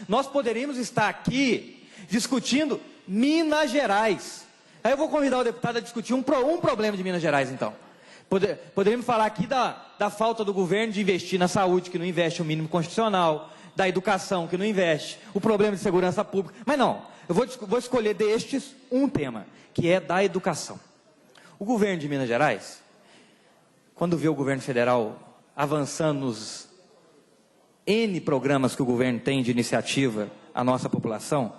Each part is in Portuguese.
Nós poderíamos estar aqui discutindo Minas Gerais. Aí eu vou convidar o deputado a discutir um problema de Minas Gerais, então. Poderíamos falar aqui da falta do governo de investir na saúde, que não investe o mínimo constitucional, da educação, que não investe, o problema de segurança pública. Mas não, eu vou escolher destes um tema, que é da educação. O governo de Minas Gerais, quando vê o governo federal avançando nos N programas que o governo tem de iniciativa à nossa população,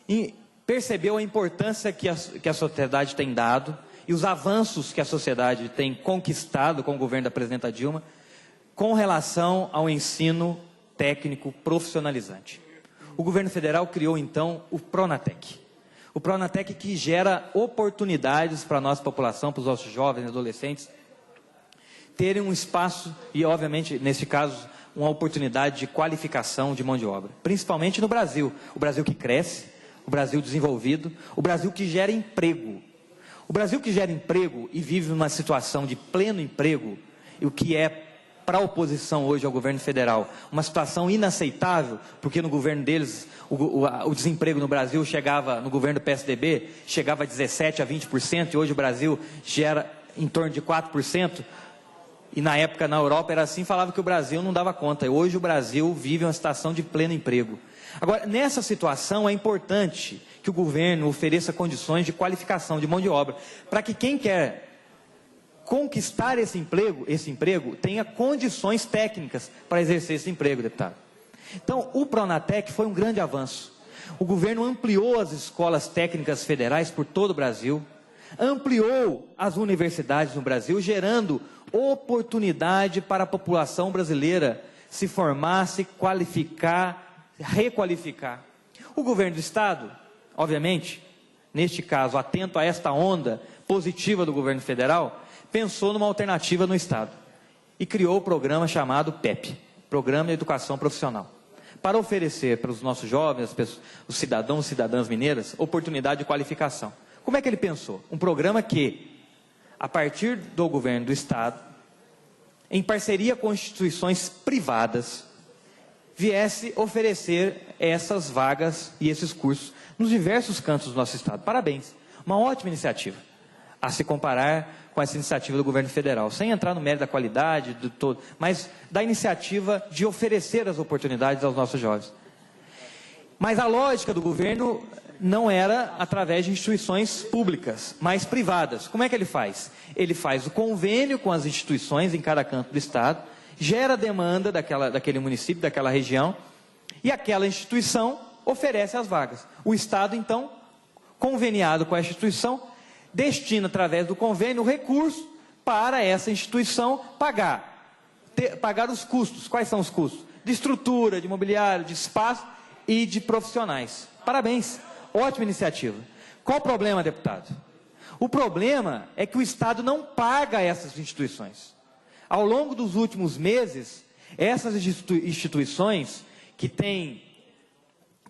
e percebeu a importância que a sociedade tem dado e os avanços que a sociedade tem conquistado com o governo da presidenta Dilma com relação ao ensino técnico profissionalizante. O governo federal criou então o Pronatec. O Pronatec que gera oportunidades para a nossa população, para os nossos jovens e adolescentes, terem um espaço e, obviamente, nesse caso, uma oportunidade de qualificação de mão de obra. Principalmente no Brasil. O Brasil que cresce, o Brasil desenvolvido, o Brasil que gera emprego. O Brasil que gera emprego e vive numa situação de pleno emprego, e o que é para a oposição hoje ao governo federal, uma situação inaceitável, porque no governo deles, o desemprego no Brasil chegava, no governo do PSDB, chegava a 17% a 20%, e hoje o Brasil gera em torno de 4%, e na época na Europa era assim, falava que o Brasil não dava conta, e hoje o Brasil vive uma situação de pleno emprego. Agora, nessa situação é importante que o governo ofereça condições de qualificação de mão de obra, para que quem quer conquistar esse emprego tenha condições técnicas para exercer esse emprego, deputado. Então, o Pronatec foi um grande avanço. O governo ampliou as escolas técnicas federais por todo o Brasil, ampliou as universidades no Brasil, gerando oportunidade para a população brasileira se formar, se qualificar, requalificar. O governo do Estado, obviamente, neste caso, atento a esta onda positiva do governo federal, pensou numa alternativa no Estado e criou o programa chamado PEP, Programa de Educação Profissional, para oferecer para os nossos jovens, os cidadãos e cidadãs mineiras, oportunidade de qualificação. Como é que ele pensou? Um programa que, a partir do governo do Estado, em parceria com instituições privadas, viesse oferecer essas vagas e esses cursos nos diversos cantos do nosso Estado. Parabéns, uma ótima iniciativa, a se comparar com essa iniciativa do governo federal, sem entrar no mérito da qualidade, do todo, mas da iniciativa de oferecer as oportunidades aos nossos jovens. Mas a lógica do governo não era através de instituições públicas, mas privadas. Como é que ele faz? Ele faz o convênio com as instituições em cada canto do Estado, gera demanda daquele município, daquela região, e aquela instituição oferece as vagas. O Estado, então, conveniado com a instituição, destina, através do convênio, o recurso para essa instituição pagar os custos. Quais são os custos? De estrutura, de mobiliário, de espaço e de profissionais. Parabéns, ótima iniciativa. Qual o problema, deputado? O problema é que o Estado não paga essas instituições. Ao longo dos últimos meses, essas instituições que têm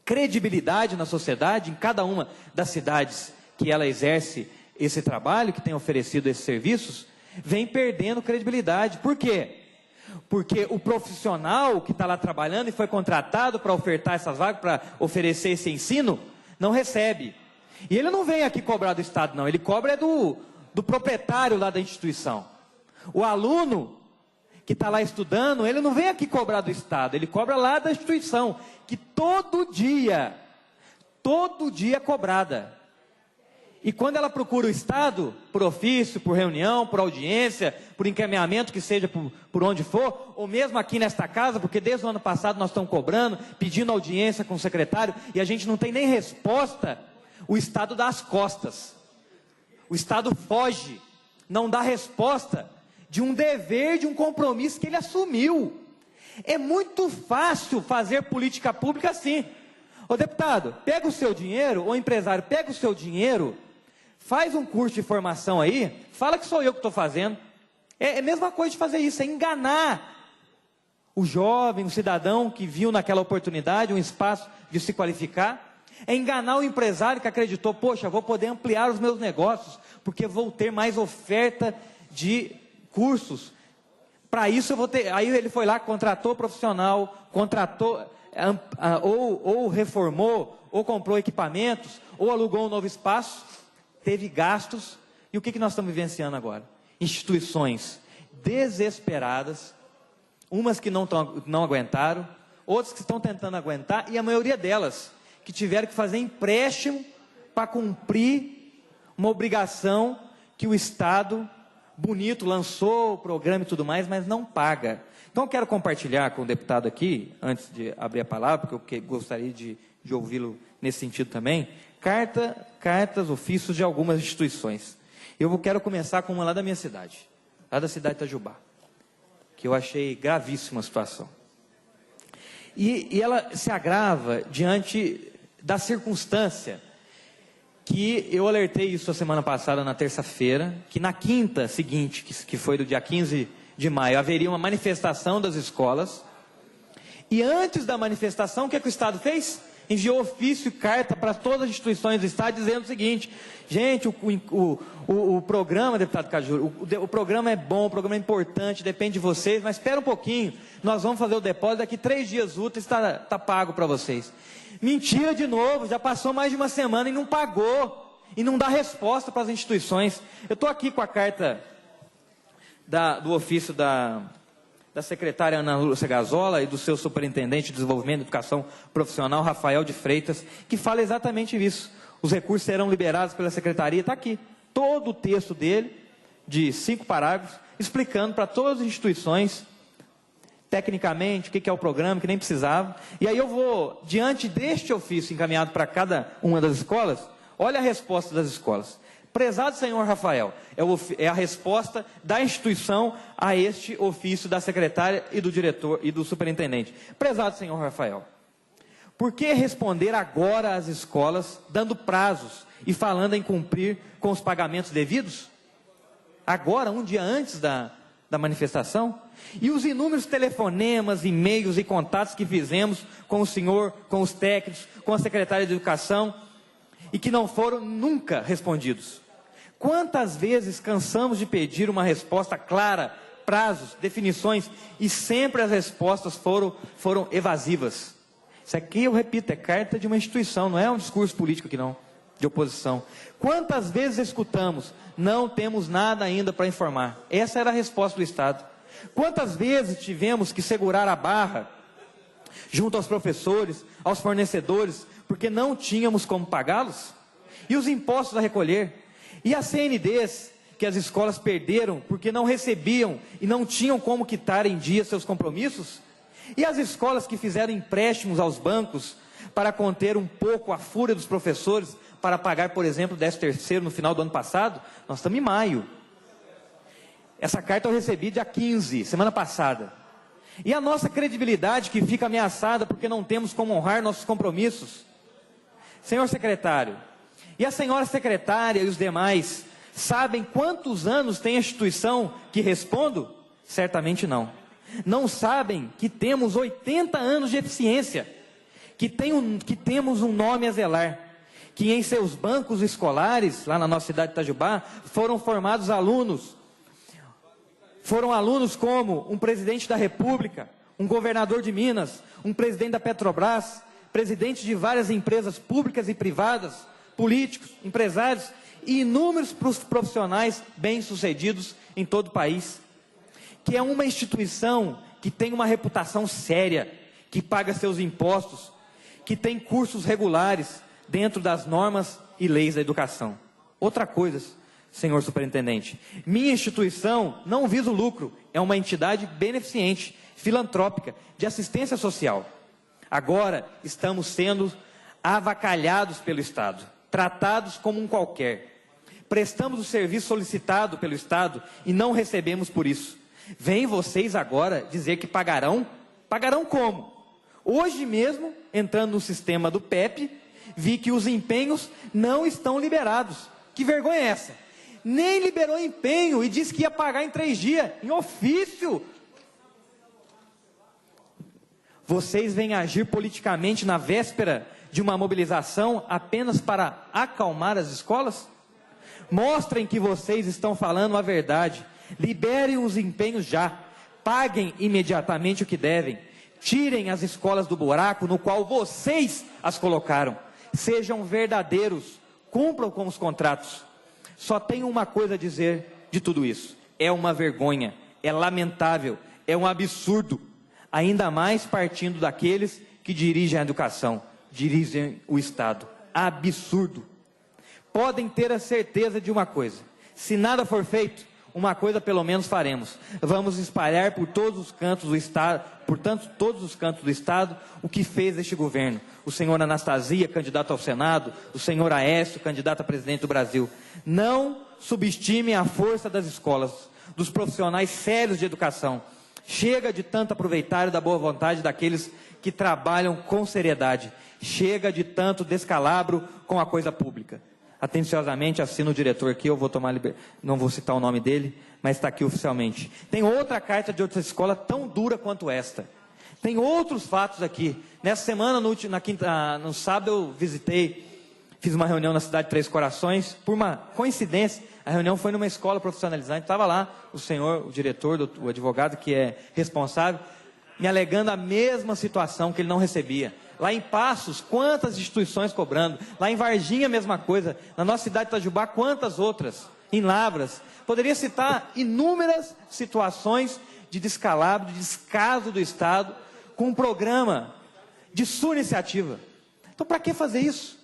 credibilidade na sociedade, em cada uma das cidades que ela exerce esse trabalho, que tem oferecido esses serviços, vem perdendo credibilidade. Por quê? Porque o profissional que está lá trabalhando e foi contratado para ofertar essas vagas, para oferecer esse ensino, não recebe. E ele não vem aqui cobrar do Estado, não. Ele cobra do proprietário lá da instituição. O aluno que está lá estudando, ele não vem aqui cobrar do Estado, ele cobra lá da instituição, que todo dia é cobrada. E quando ela procura o Estado, por ofício, por reunião, por audiência, por encaminhamento, que seja por onde for, ou mesmo aqui nesta casa, porque desde o ano passado nós estamos cobrando, pedindo audiência com o secretário, e a gente não tem nem resposta, o Estado dá as costas. O Estado foge, não dá resposta de um dever, de um compromisso que ele assumiu. É muito fácil fazer política pública assim. Ô deputado, pega o seu dinheiro, ou empresário, pega o seu dinheiro, faz um curso de formação aí, fala que sou eu que estou fazendo. É a mesma coisa de fazer isso, é enganar o jovem, o cidadão que viu naquela oportunidade um espaço de se qualificar. É enganar o empresário que acreditou, poxa, vou poder ampliar os meus negócios, porque vou ter mais oferta de cursos. Para isso eu vou ter. Aí ele foi lá, contratou profissional, contratou ou reformou, ou comprou equipamentos, ou alugou um novo espaço, teve gastos. E o que nós estamos vivenciando agora? Instituições desesperadas, umas que não aguentaram, outras que estão tentando aguentar, e a maioria delas que tiveram que fazer empréstimo para cumprir uma obrigação que o Estado, bonito, lançou o programa e tudo mais, mas não paga. Então eu quero compartilhar com o deputado aqui, antes de abrir a palavra, porque eu gostaria de ouvi-lo nesse sentido também, cartas, ofícios de algumas instituições. Eu quero começar com uma lá da minha cidade, lá da cidade de Itajubá, que eu achei gravíssima a situação. E ela se agrava diante da circunstância que eu alertei isso a semana passada, na terça-feira, que na quinta seguinte, que foi do dia 15 de maio, haveria uma manifestação das escolas, e antes da manifestação, o que o Estado fez? Enviou ofício e carta para todas as instituições do Estado, dizendo o seguinte: gente, o programa, deputado Cajuru, o programa é bom, o programa é importante, depende de vocês, mas espera um pouquinho, nós vamos fazer o depósito, daqui 3 dias úteis está pago para vocês. Mentira de novo, já passou mais de uma semana e não pagou, e não dá resposta para as instituições. Eu estou aqui com a carta do ofício da secretária Ana Lúcia Gazola e do seu superintendente de desenvolvimento e educação profissional, Rafael de Freitas, que fala exatamente isso. Os recursos serão liberados pela secretaria, está aqui, todo o texto dele, de 5 parágrafos, explicando para todas as instituições, tecnicamente, o que é o programa, que nem precisava. E aí eu vou, diante deste ofício encaminhado para cada uma das escolas, olha a resposta das escolas. Prezado senhor Rafael, é a resposta da instituição a este ofício da secretária e do diretor e do superintendente. Prezado senhor Rafael, por que responder agora às escolas, dando prazos e falando em cumprir com os pagamentos devidos? Agora, um dia antes da manifestação? E os inúmeros telefonemas, e-mails e contatos que fizemos com o senhor, com os técnicos, com a secretária de educação, e que não foram nunca respondidos. Quantas vezes cansamos de pedir uma resposta clara, prazos, definições, e sempre as respostas foram evasivas. Isso aqui, eu repito, é carta de uma instituição, não é um discurso político aqui não, de oposição. Quantas vezes escutamos, não temos nada ainda para informar. Essa era a resposta do Estado. Quantas vezes tivemos que segurar a barra, junto aos professores, aos fornecedores, porque não tínhamos como pagá-los? E os impostos a recolher? E as CNDs que as escolas perderam porque não recebiam e não tinham como quitar em dia seus compromissos? E as escolas que fizeram empréstimos aos bancos para conter um pouco a fúria dos professores, para pagar, por exemplo, o 13º no final do ano passado? Nós estamos em maio. Essa carta eu recebi dia 15, semana passada. E a nossa credibilidade que fica ameaçada porque não temos como honrar nossos compromissos? Senhor secretário, e a senhora secretária e os demais, sabem quantos anos tem a instituição que respondo? Certamente não. Não sabem que temos 80 anos de eficiência, que temos um nome a zelar, que em seus bancos escolares, lá na nossa cidade de Itajubá, foram formados alunos. Foram alunos como um presidente da República, um governador de Minas, um presidente da Petrobras, presidente de várias empresas públicas e privadas, políticos, empresários e inúmeros profissionais bem-sucedidos em todo o país. Que é uma instituição que tem uma reputação séria, que paga seus impostos, que tem cursos regulares dentro das normas e leis da educação. Outra coisa, senhor superintendente, minha instituição não visa o lucro, é uma entidade beneficente, filantrópica, de assistência social. Agora estamos sendo avacalhados pelo Estado, tratados como um qualquer. Prestamos o serviço solicitado pelo Estado e não recebemos por isso. Vêm vocês agora dizer que pagarão? Pagarão como? Hoje mesmo, entrando no sistema do PEP, vi que os empenhos não estão liberados. Que vergonha é essa? Nem liberou empenho e disse que ia pagar em 3 dias, em ofício. Vocês vêm agir politicamente na véspera de uma mobilização apenas para acalmar as escolas? Mostrem que vocês estão falando a verdade. Liberem os empenhos já. Paguem imediatamente o que devem. Tirem as escolas do buraco no qual vocês as colocaram. Sejam verdadeiros, cumpram com os contratos. Só tenho uma coisa a dizer de tudo isso: é uma vergonha, é lamentável, é um absurdo, ainda mais partindo daqueles que dirigem a educação, dirigem o Estado. Absurdo. Podem ter a certeza de uma coisa: se nada for feito, uma coisa pelo menos faremos. Vamos espalhar por todos os cantos do Estado, portanto, todos os cantos do Estado, o que fez este governo. O senhor Anastasia, candidato ao Senado, o senhor Aécio, candidato a presidente do Brasil. Não subestimem a força das escolas, dos profissionais sérios de educação. Chega de tanto aproveitar da boa vontade daqueles que trabalham com seriedade. Chega de tanto descalabro com a coisa pública. Atenciosamente assina o diretor aqui, eu vou tomar não vou citar o nome dele, mas está aqui oficialmente. Tem outra carta de outra escola tão dura quanto esta. Tem outros fatos aqui. Nessa semana, no sábado, eu fiz uma reunião na cidade de Três Corações. Por uma coincidência, a reunião foi numa escola profissionalizante. Estava lá o senhor, o diretor, o advogado que é responsável, me alegando a mesma situação, que ele não recebia. Lá em Passos, quantas instituições cobrando. Lá em Varginha, a mesma coisa. Na nossa cidade de Itajubá, quantas outras. Em Lavras. Poderia citar inúmeras situações de descalabro, de descaso do Estado, com um programa de sua iniciativa. Então, para que fazer isso?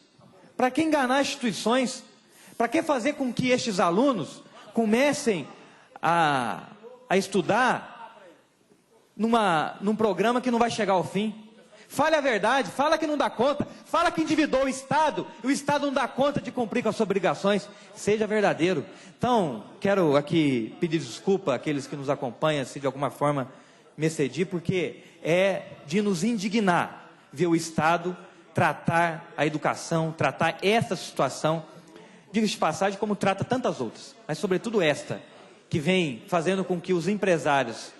Para que enganar instituições? Para que fazer com que estes alunos comecem a estudar num programa que não vai chegar ao fim? Fale a verdade, fala que não dá conta, fala que endividou o Estado, e o Estado não dá conta de cumprir com as suas obrigações. Seja verdadeiro. Então, quero aqui pedir desculpa àqueles que nos acompanham, se de alguma forma me excedi, porque é de nos indignar ver o Estado tratar a educação, tratar essa situação, diga-se de passagem, como trata tantas outras, mas sobretudo esta, que vem fazendo com que os empresários,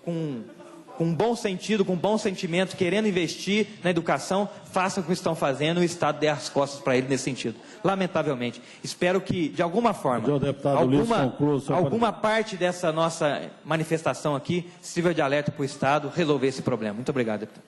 com bom sentido, com bom sentimento, querendo investir na educação, façam o que estão fazendo e o Estado dê as costas para ele nesse sentido. Lamentavelmente. Espero que, de alguma forma, alguma parte dessa nossa manifestação aqui sirva de alerta para o Estado resolver esse problema. Muito obrigado, deputado.